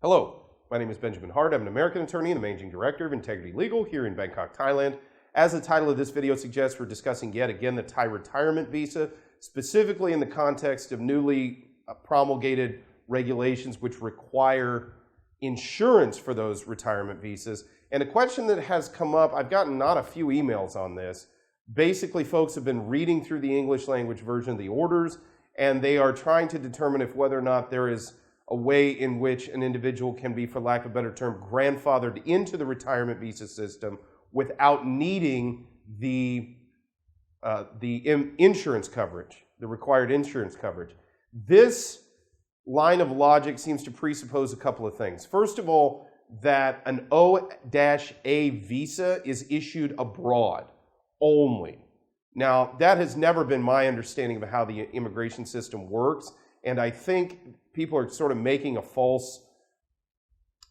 Hello, my name is Benjamin Hart. I'm an American attorney and the managing director of Integrity Legal here in Bangkok, Thailand. As the title of this video suggests, we're discussing yet again the Thai retirement visa, specifically in the context of newly promulgated regulations which require insurance for those retirement visas. And a question that has come up, I've gotten not a few emails on this. Basically, folks have been reading through the English language version of the orders, and they are trying to determine if whether or not there is a way in which an individual can be, for lack of a better term, grandfathered into the retirement visa system without needing the insurance coverage, the required insurance coverage. This line of logic seems to presuppose a couple of things. First of all, that an O-A visa is issued abroad only. Now, that has never been my understanding of how the immigration system works, and I think people are sort of making a false,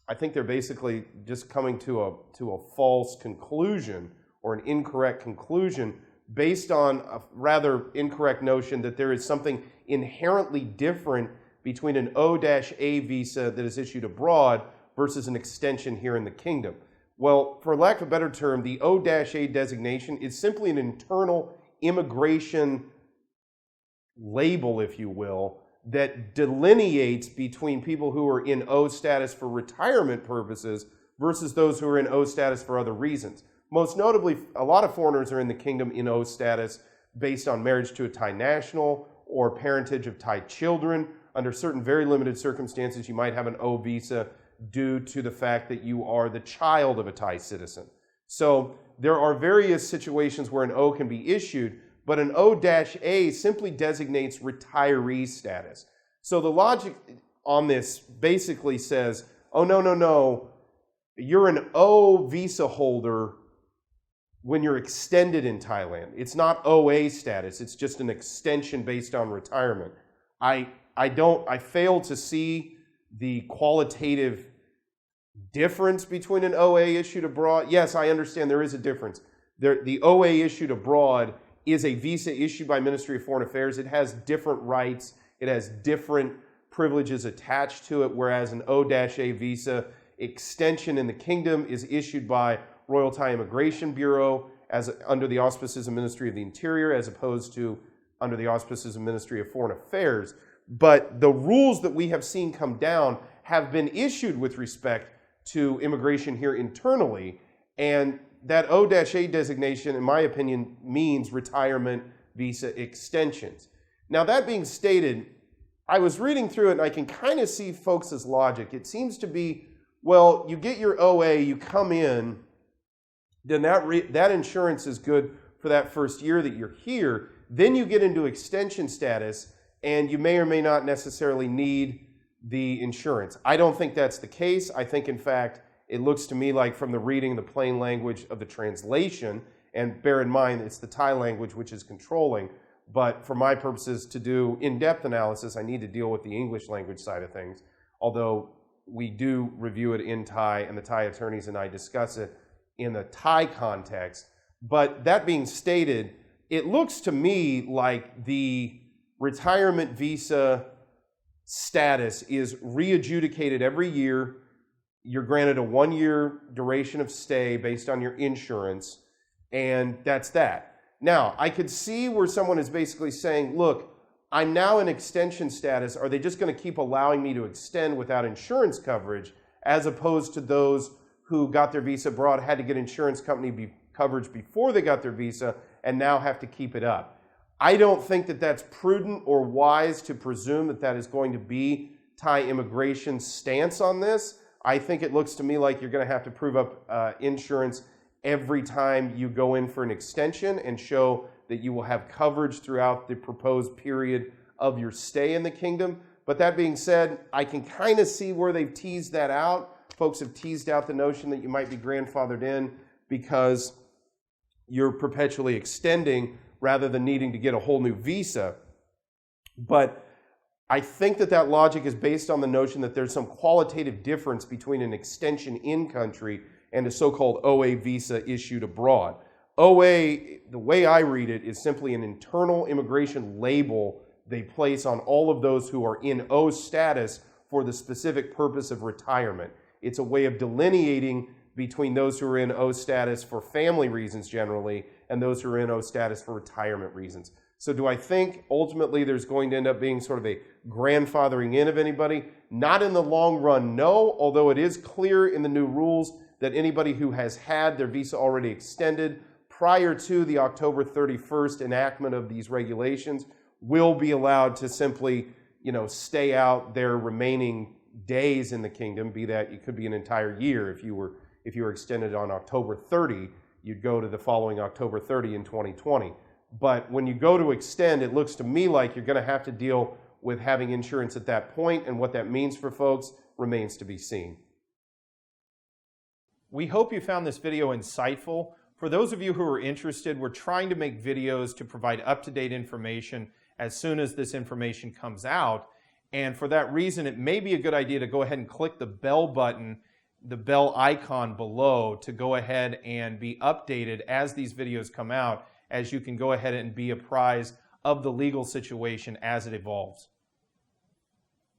I think they're basically just coming to a false conclusion or an incorrect conclusion based on a rather incorrect notion that there is something inherently different between an O-A visa that is issued abroad versus an extension here in the kingdom. Well, for lack of a better term, the O-A designation is simply an internal immigration label, if you will, that delineates between people who are in O status for retirement purposes versus those who are in O status for other reasons. Most notably, a lot of foreigners are in the kingdom in O status based on marriage to a Thai national or parentage of Thai children. Under certain very limited circumstances, you might have an O visa due to the fact that you are the child of a Thai citizen. So there are various situations where an O can be issued, but an O-A simply designates retiree status. So the logic on this basically says, oh, no, you're an O visa holder when you're extended in Thailand. It's not OA status, it's just an extension based on retirement. I fail to see the qualitative difference between an OA issued abroad. Yes, I understand there is a difference. The OA issued abroad is a visa issued by Ministry of Foreign Affairs. It has different rights. It has different privileges attached to it, whereas an O-A visa extension in the kingdom is issued by Royal Thai Immigration Bureau under the auspices of Ministry of the Interior, as opposed to under the auspices of Ministry of Foreign Affairs. But the rules that we have seen come down have been issued with respect to immigration here internally, and that O-A designation, in my opinion, means retirement visa extensions. Now, that being stated, I was reading through it and I can kind of see folks' logic. It seems to be, well, you get your OA, you come in, then that insurance is good for that first year that you're here. Then you get into extension status and you may or may not necessarily need the insurance. I don't think that's the case. I think, in fact, it looks to me like, from the reading the plain language of the translation, and bear in mind it's the Thai language which is controlling, but for my purposes to do in-depth analysis, I need to deal with the English language side of things, although we do review it in Thai, and the Thai attorneys and I discuss it in the Thai context. But that being stated, it looks to me like the retirement visa status is re-adjudicated every year. You're granted a 1-year duration of stay based on your insurance, and that's that. Now, I could see where someone is basically saying, look, I'm now in extension status. Are they just going to keep allowing me to extend without insurance coverage, as opposed to those who got their visa abroad, had to get insurance company coverage before they got their visa, and now have to keep it up? I don't think that that's prudent or wise to presume that that is going to be Thai immigration's stance on this. I think it looks to me like you're going to have to prove up insurance every time you go in for an extension and show that you will have coverage throughout the proposed period of your stay in the kingdom. But that being said, I can kind of see where they've teased that out. Folks have teased out the notion that you might be grandfathered in because you're perpetually extending rather than needing to get a whole new visa. But I think that logic is based on the notion that there's some qualitative difference between an extension in country and a so-called OA visa issued abroad. OA, the way I read it, is simply an internal immigration label they place on all of those who are in O status for the specific purpose of retirement. It's a way of delineating between those who are in O status for family reasons generally and those who are in O status for retirement reasons. So do I think ultimately there's going to end up being sort of a grandfathering in of anybody? Not in the long run, no, although it is clear in the new rules that anybody who has had their visa already extended prior to the October 31st enactment of these regulations will be allowed to simply, stay out their remaining days in the kingdom, be that it could be an entire year. If you were extended on October 30, you'd go to the following October 30 in 2020. But when you go to extend, it looks to me like you're going to have to deal with having insurance at that point, and what that means for folks remains to be seen. We hope you found this video insightful. For those of you who are interested, we're trying to make videos to provide up-to-date information as soon as this information comes out. And for that reason, it may be a good idea to go ahead and click the bell button, the bell icon below, to go ahead and be updated as these videos come out, as you can go ahead and be apprised of the legal situation as it evolves.